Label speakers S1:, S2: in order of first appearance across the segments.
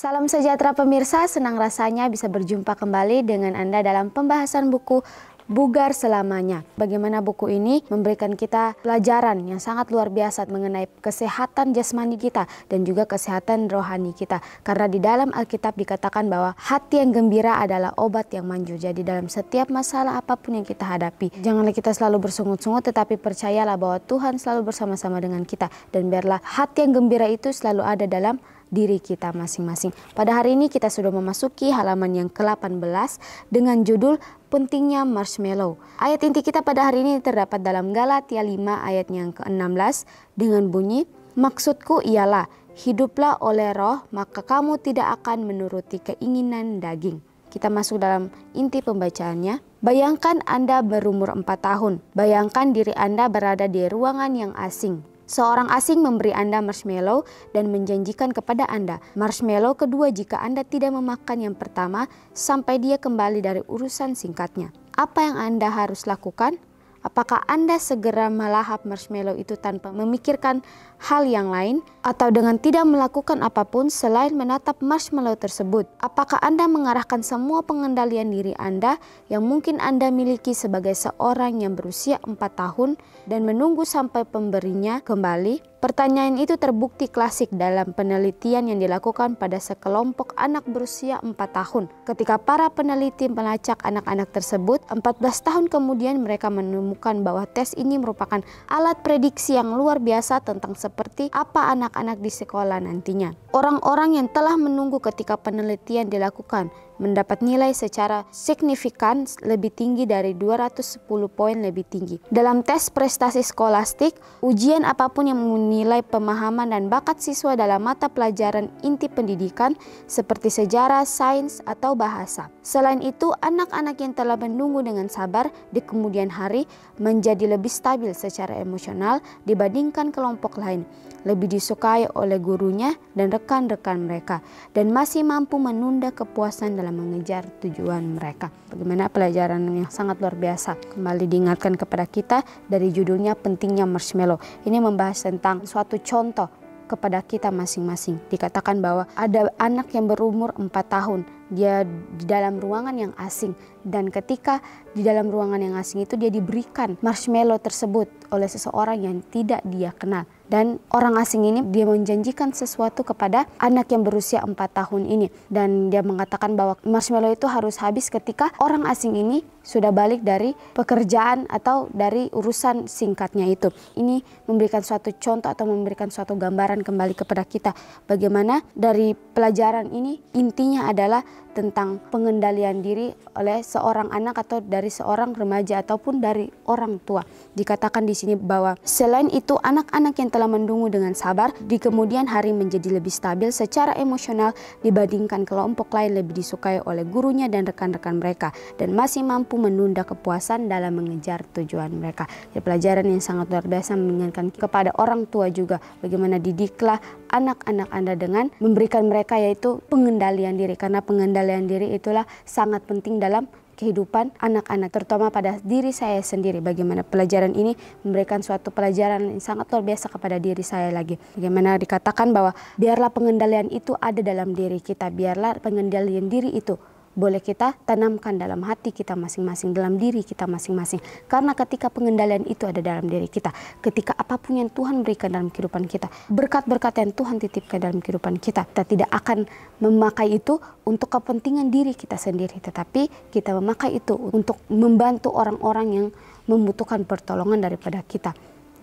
S1: Salam sejahtera pemirsa, senang rasanya bisa berjumpa kembali dengan Anda dalam pembahasan buku Bugar Selamanya. Bagaimana buku ini memberikan kita pelajaran yang sangat luar biasa mengenai kesehatan jasmani kita dan juga kesehatan rohani kita. Karena di dalam Alkitab dikatakan bahwa hati yang gembira adalah obat yang manjur. Jadi dalam setiap masalah apapun yang kita hadapi, janganlah kita selalu bersungut-sungut, tetapi percayalah bahwa Tuhan selalu bersama-sama dengan kita. Dan biarlah hati yang gembira itu selalu ada dalam diri kita masing-masing. Pada hari ini kita sudah memasuki halaman yang ke-18 dengan judul Pentingnya Marshmallow. Ayat inti kita pada hari ini terdapat dalam Galatia 5 ayat yang ke-16 dengan bunyi, "Maksudku ialah, hiduplah oleh roh, maka kamu tidak akan menuruti keinginan daging." Kita masuk dalam inti pembacaannya. Bayangkan Anda berumur 4 tahun. Bayangkan diri Anda berada di ruangan yang asing. Seorang asing memberi Anda marshmallow dan menjanjikan kepada Anda marshmallow kedua jika Anda tidak memakan yang pertama sampai dia kembali dari urusan singkatnya. Apa yang Anda harus lakukan? Apakah Anda segera melahap marshmallow itu tanpa memikirkan hal yang lain? Atau dengan tidak melakukan apapun selain menatap marshmallow tersebut? Apakah Anda mengarahkan semua pengendalian diri Anda yang mungkin Anda miliki sebagai seorang yang berusia 4 tahun dan menunggu sampai pemberinya kembali? Pertanyaan itu terbukti klasik dalam penelitian yang dilakukan pada sekelompok anak berusia 4 tahun. Ketika para peneliti melacak anak-anak tersebut, 14 tahun kemudian mereka menemukan bahwa tes ini merupakan alat prediksi yang luar biasa tentang seperti apa anak-anak di sekolah nantinya. Orang-orang yang telah menunggu ketika penelitian dilakukan mendapat nilai secara signifikan lebih tinggi dari 210 poin lebih tinggi. Dalam tes prestasi skolastik, ujian apapun yang menilai pemahaman dan bakat siswa dalam mata pelajaran inti pendidikan seperti sejarah, sains, atau bahasa. Selain itu, anak-anak yang telah menunggu dengan sabar di kemudian hari menjadi lebih stabil secara emosional dibandingkan kelompok lain, lebih disukai oleh gurunya dan rekan-rekan mereka, dan masih mampu menunda kepuasan dalam mengejar tujuan mereka. Bagaimana pelajaran yang sangat luar biasa kembali diingatkan kepada kita dari judulnya Pentingnya Marshmallow. Ini membahas tentang suatu contoh kepada kita masing-masing. Dikatakan bahwa ada anak yang berumur 4 tahun. Dia di dalam ruangan yang asing, dan ketika di dalam ruangan yang asing itu dia diberikan marshmallow tersebut oleh seseorang yang tidak dia kenal. Dan orang asing ini dia menjanjikan sesuatu kepada anak yang berusia 4 tahun ini. Dan dia mengatakan bahwa marshmallow itu harus habis ketika orang asing ini sudah balik dari pekerjaan atau dari urusan singkatnya itu. Ini memberikan suatu contoh atau memberikan suatu gambaran kembali kepada kita. Bagaimana dari pelajaran ini intinya adalah tentang pengendalian diri oleh seorang anak atau dari seorang remaja ataupun dari orang tua. Dikatakan di sini bahwa selain itu anak-anak yang telah menunggu dengan sabar di kemudian hari menjadi lebih stabil secara emosional dibandingkan kelompok lain, lebih disukai oleh gurunya dan rekan-rekan mereka, dan masih mampu menunda kepuasan dalam mengejar tujuan mereka. Jadi pelajaran yang sangat luar biasa mengingatkan kepada orang tua juga bagaimana didiklah anak-anak Anda dengan memberikan mereka yaitu pengendalian diri, karena pengendalian diri itulah sangat penting dalam kehidupan anak-anak, terutama pada diri saya sendiri. Bagaimana pelajaran ini memberikan suatu pelajaran yang sangat luar biasa kepada diri saya lagi. Bagaimana dikatakan bahwa biarlah pengendalian itu ada dalam diri kita, biarlah pengendalian diri itu boleh kita tanamkan dalam hati kita masing-masing, dalam diri kita masing-masing. Karena ketika pengendalian itu ada dalam diri kita, ketika apapun yang Tuhan berikan dalam kehidupan kita, berkat-berkat yang Tuhan titipkan dalam kehidupan kita, kita tidak akan memakai itu untuk kepentingan diri kita sendiri, tetapi kita memakai itu untuk membantu orang-orang yang membutuhkan pertolongan daripada kita.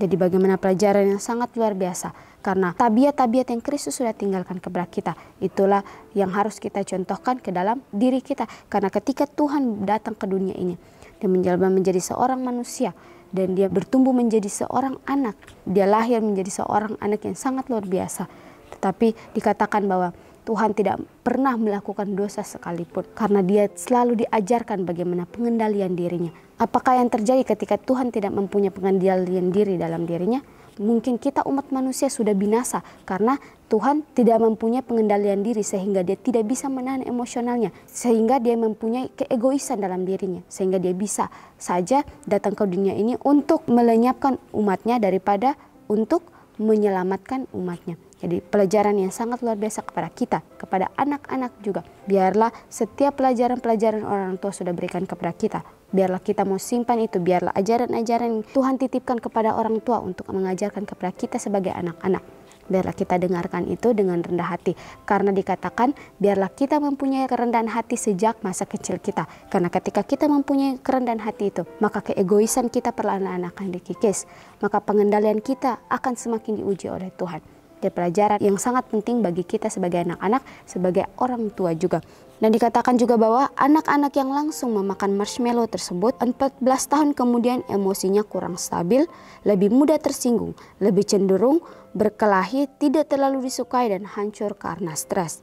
S1: Jadi bagaimana pelajaran yang sangat luar biasa, karena tabiat-tabiat yang Kristus sudah tinggalkan kepada kita, itulah yang harus kita contohkan ke dalam diri kita. Karena ketika Tuhan datang ke dunia ini, dia menjelma menjadi seorang manusia, dan dia bertumbuh menjadi seorang anak. Dia lahir menjadi seorang anak yang sangat luar biasa. Tetapi dikatakan bahwa Tuhan tidak pernah melakukan dosa sekalipun, karena dia selalu diajarkan bagaimana pengendalian dirinya. Apakah yang terjadi ketika Tuhan tidak mempunyai pengendalian diri dalam dirinya? Mungkin kita umat manusia sudah binasa karena Tuhan tidak mempunyai pengendalian diri sehingga dia tidak bisa menahan emosionalnya, sehingga dia mempunyai keegoisan dalam dirinya, sehingga dia bisa saja datang ke dunia ini untuk melenyapkan umatnya daripada untuk menyelamatkan umatnya. Jadi pelajaran yang sangat luar biasa kepada kita, kepada anak-anak juga. Biarlah setiap pelajaran-pelajaran orang tua sudah berikan kepada kita, biarlah kita mau simpan itu, biarlah ajaran-ajaran Tuhan titipkan kepada orang tua untuk mengajarkan kepada kita sebagai anak-anak. Biarlah kita dengarkan itu dengan rendah hati. Karena dikatakan biarlah kita mempunyai kerendahan hati sejak masa kecil kita. Karena ketika kita mempunyai kerendahan hati itu, maka keegoisan kita perlahan-lahan akan dikikis. Maka pengendalian kita akan semakin diuji oleh Tuhan. Dan pelajaran yang sangat penting bagi kita sebagai anak-anak, sebagai orang tua juga. Dan dikatakan juga bahwa anak-anak yang langsung memakan marshmallow tersebut 14 tahun kemudian emosinya kurang stabil, lebih mudah tersinggung, lebih cenderung berkelahi, tidak terlalu disukai dan hancur karena stres.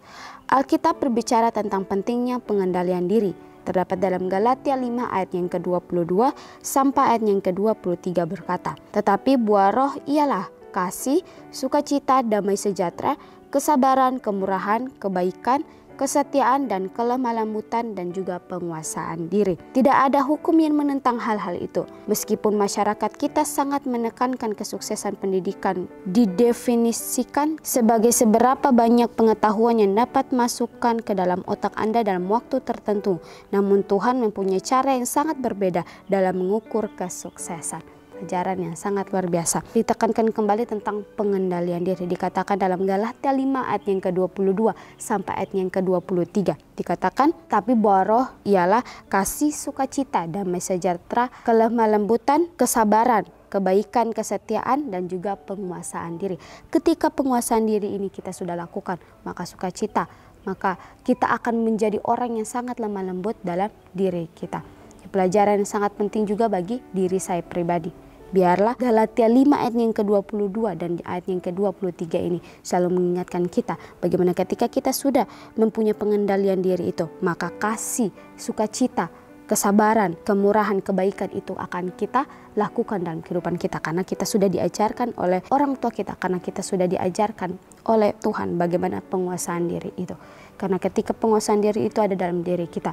S1: Alkitab berbicara tentang pentingnya pengendalian diri. Terdapat dalam Galatia 5 ayat yang ke-22 sampai ayat yang ke-23 berkata, "Tetapi buah roh ialah kasih, sukacita, damai sejahtera, kesabaran, kemurahan, kebaikan, kesetiaan dan kelemah lembutan dan juga penguasaan diri." Tidak ada hukum yang menentang hal-hal itu. Meskipun masyarakat kita sangat menekankan kesuksesan pendidikan didefinisikan sebagai seberapa banyak pengetahuan yang dapat masukkan ke dalam otak Anda dalam waktu tertentu. Namun Tuhan mempunyai cara yang sangat berbeda dalam mengukur kesuksesan. Ajaran yang sangat luar biasa. Ditekankan kembali tentang pengendalian diri. Dikatakan dalam Galatia 5 ayat yang ke-22 sampai ayat yang ke-23. Dikatakan, tapi buah roh ialah kasih, sukacita, damai sejahtera, kelemah lembutan, kesabaran, kebaikan, kesetiaan, dan juga penguasaan diri. Ketika penguasaan diri ini kita sudah lakukan, maka sukacita, maka kita akan menjadi orang yang sangat lemah lembut dalam diri kita. Pelajaran yang sangat penting juga bagi diri saya pribadi. Biarlah Galatia 5 ayat yang ke-22 dan ayat yang ke-23 ini selalu mengingatkan kita bagaimana ketika kita sudah mempunyai pengendalian diri itu, maka kasih, sukacita, kesabaran, kemurahan, kebaikan itu akan kita lakukan dalam kehidupan kita. Karena kita sudah diajarkan oleh orang tua kita, karena kita sudah diajarkan oleh Tuhan bagaimana penguasaan diri itu. Karena ketika penguasaan diri itu ada dalam diri kita,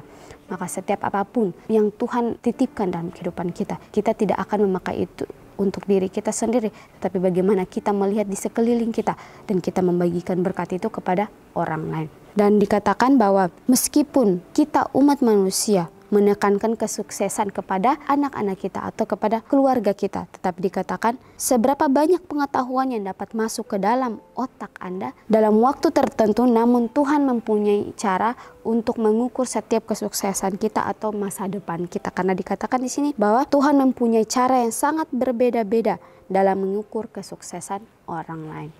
S1: maka setiap apapun yang Tuhan titipkan dalam kehidupan kita, kita tidak akan memakai itu untuk diri kita sendiri, tetapi bagaimana kita melihat di sekeliling kita dan kita membagikan berkat itu kepada orang lain. Dan dikatakan bahwa meskipun kita umat manusia menekankan kesuksesan kepada anak-anak kita atau kepada keluarga kita, tetapi dikatakan seberapa banyak pengetahuan yang dapat masuk ke dalam otak Anda dalam waktu tertentu, namun Tuhan mempunyai cara untuk mengukur setiap kesuksesan kita atau masa depan kita. Karena dikatakan di sini bahwa Tuhan mempunyai cara yang sangat berbeda-beda dalam mengukur kesuksesan orang lain.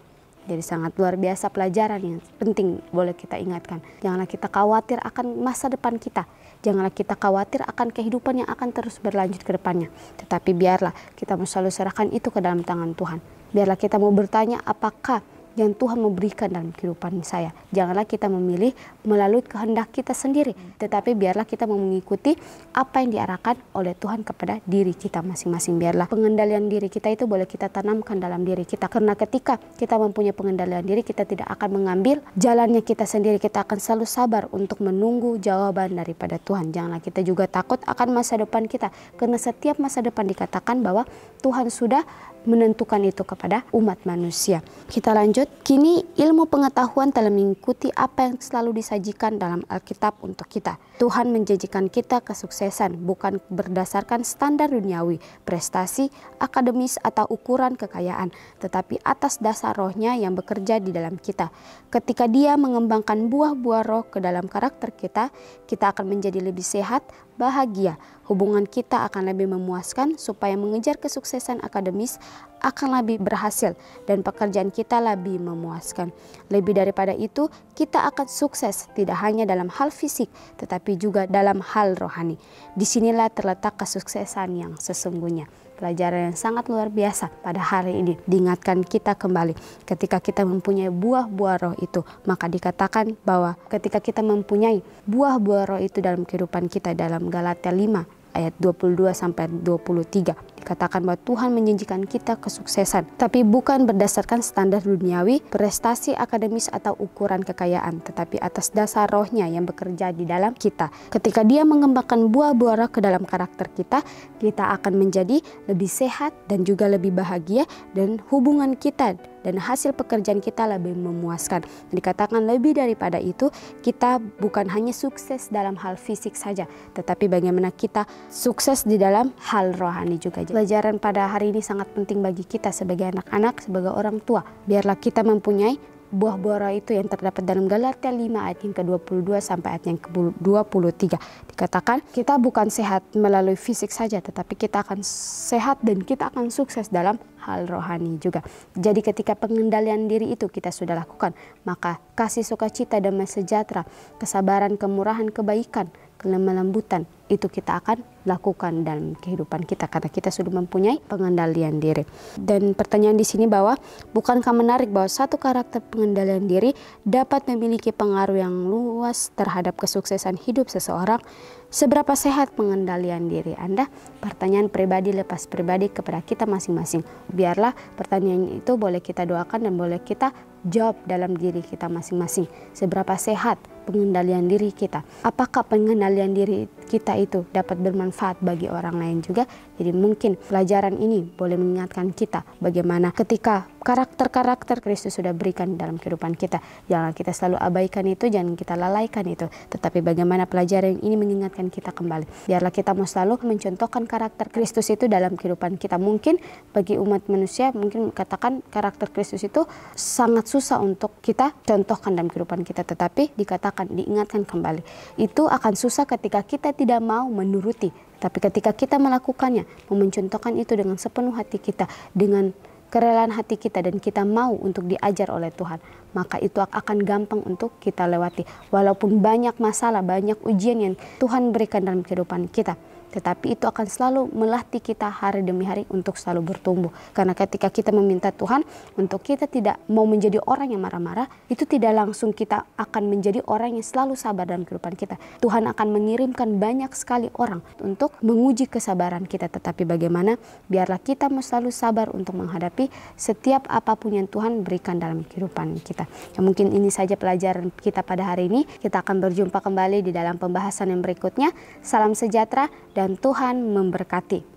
S1: Jadi sangat luar biasa pelajaran yang penting boleh kita ingatkan. Janganlah kita khawatir akan masa depan kita. Janganlah kita khawatir akan kehidupan yang akan terus berlanjut ke depannya. Tetapi biarlah kita selalu serahkan itu ke dalam tangan Tuhan. Biarlah kita mau bertanya apakah yang Tuhan memberikan dalam kehidupan saya. Janganlah kita memilih melalui kehendak kita sendiri, tetapi biarlah kita mengikuti apa yang diarahkan oleh Tuhan kepada diri kita masing-masing. Biarlah pengendalian diri kita itu boleh kita tanamkan dalam diri kita, karena ketika kita mempunyai pengendalian diri, kita tidak akan mengambil jalannya kita sendiri. Kita akan selalu sabar untuk menunggu jawaban daripada Tuhan. Janganlah kita juga takut akan masa depan kita, karena setiap masa depan dikatakan bahwa Tuhan sudah menentukan itu kepada umat manusia. Kita lanjut. Kini ilmu pengetahuan telah mengikuti apa yang selalu disajikan dalam Alkitab untuk kita. Tuhan menjanjikan kita kesuksesan bukan berdasarkan standar duniawi, prestasi, akademis atau ukuran kekayaan, tetapi atas dasar rohnya yang bekerja di dalam kita. Ketika Dia mengembangkan buah-buah roh ke dalam karakter kita, kita akan menjadi lebih sehat, bahagia, hubungan kita akan lebih memuaskan, supaya mengejar kesuksesan akademis akan lebih berhasil dan pekerjaan kita lebih memuaskan. Lebih daripada itu, kita akan sukses tidak hanya dalam hal fisik tetapi juga dalam hal rohani. Disinilah terletak kesuksesan yang sesungguhnya. Pelajaran yang sangat luar biasa pada hari ini diingatkan kita kembali. Ketika kita mempunyai buah-buah roh itu, maka dikatakan bahwa ketika kita mempunyai buah-buah roh itu dalam kehidupan kita, dalam Galatia 5 ayat 22 sampai 23 Katakan bahwa Tuhan menjanjikan kita kesuksesan, tapi bukan berdasarkan standar duniawi, prestasi akademis atau ukuran kekayaan, tetapi atas dasar rohnya yang bekerja di dalam kita. Ketika Dia mengembangkan buah-buah roh ke dalam karakter kita, kita akan menjadi lebih sehat dan juga lebih bahagia, dan hubungan kita dan hasil pekerjaan kita lebih memuaskan. Dikatakan lebih daripada itu, kita bukan hanya sukses dalam hal fisik saja, tetapi bagaimana kita sukses di dalam hal rohani juga. Pelajaran pada hari ini sangat penting bagi kita sebagai anak-anak, sebagai orang tua. Biarlah kita mempunyai buah-buah roh itu yang terdapat dalam Galatia 5 ayat yang ke-22 sampai ayat yang ke-23. Dikatakan kita bukan sehat melalui fisik saja, tetapi kita akan sehat dan kita akan sukses dalam hal rohani juga. Jadi ketika pengendalian diri itu kita sudah lakukan, maka kasih sukacita, damai sejahtera, kesabaran, kemurahan, kebaikan, kelemah lembutan, itu kita akan lakukan dalam kehidupan kita karena kita sudah mempunyai pengendalian diri. Dan pertanyaan di sini bahwa bukankah menarik bahwa satu karakter pengendalian diri dapat memiliki pengaruh yang luas terhadap kesuksesan hidup seseorang? Seberapa sehat pengendalian diri Anda? Pertanyaan pribadi lepas pribadi kepada kita masing-masing. Biarlah pertanyaan itu boleh kita doakan dan boleh kita jawab dalam diri kita masing-masing. Seberapa sehat pengendalian diri kita? Apakah pengendalian diri kita itu dapat bermanfaat bagi orang lain juga? Jadi mungkin pelajaran ini boleh mengingatkan kita bagaimana ketika karakter-karakter Kristus sudah berikan dalam kehidupan kita. Jangan kita selalu abaikan itu, jangan kita lalaikan itu. Tetapi bagaimana pelajaran ini mengingatkan kita kembali. Biarlah kita mau selalu mencontohkan karakter Kristus itu dalam kehidupan kita. Mungkin bagi umat manusia, mungkin katakan karakter Kristus itu sangat susah untuk kita contohkan dalam kehidupan kita. Tetapi dikatakan, diingatkan kembali. Itu akan susah ketika kita tidak mau menuruti. Tapi ketika kita melakukannya, mencontohkan itu dengan sepenuh hati kita, dengan kerelaan hati kita, dan kita mau untuk diajar oleh Tuhan, maka itu akan gampang untuk kita lewati. Walaupun banyak masalah, banyak ujian yang Tuhan berikan dalam kehidupan kita, tetapi itu akan selalu melatih kita hari demi hari untuk selalu bertumbuh. Karena ketika kita meminta Tuhan untuk kita tidak mau menjadi orang yang marah-marah, itu tidak langsung kita akan menjadi orang yang selalu sabar dalam kehidupan kita. Tuhan akan mengirimkan banyak sekali orang untuk menguji kesabaran kita. Tetapi bagaimana? Biarlah kita selalu sabar untuk menghadapi setiap apapun yang Tuhan berikan dalam kehidupan kita. Ya, mungkin ini saja pelajaran kita pada hari ini. Kita akan berjumpa kembali di dalam pembahasan yang berikutnya. Salam sejahtera dan Tuhan memberkati.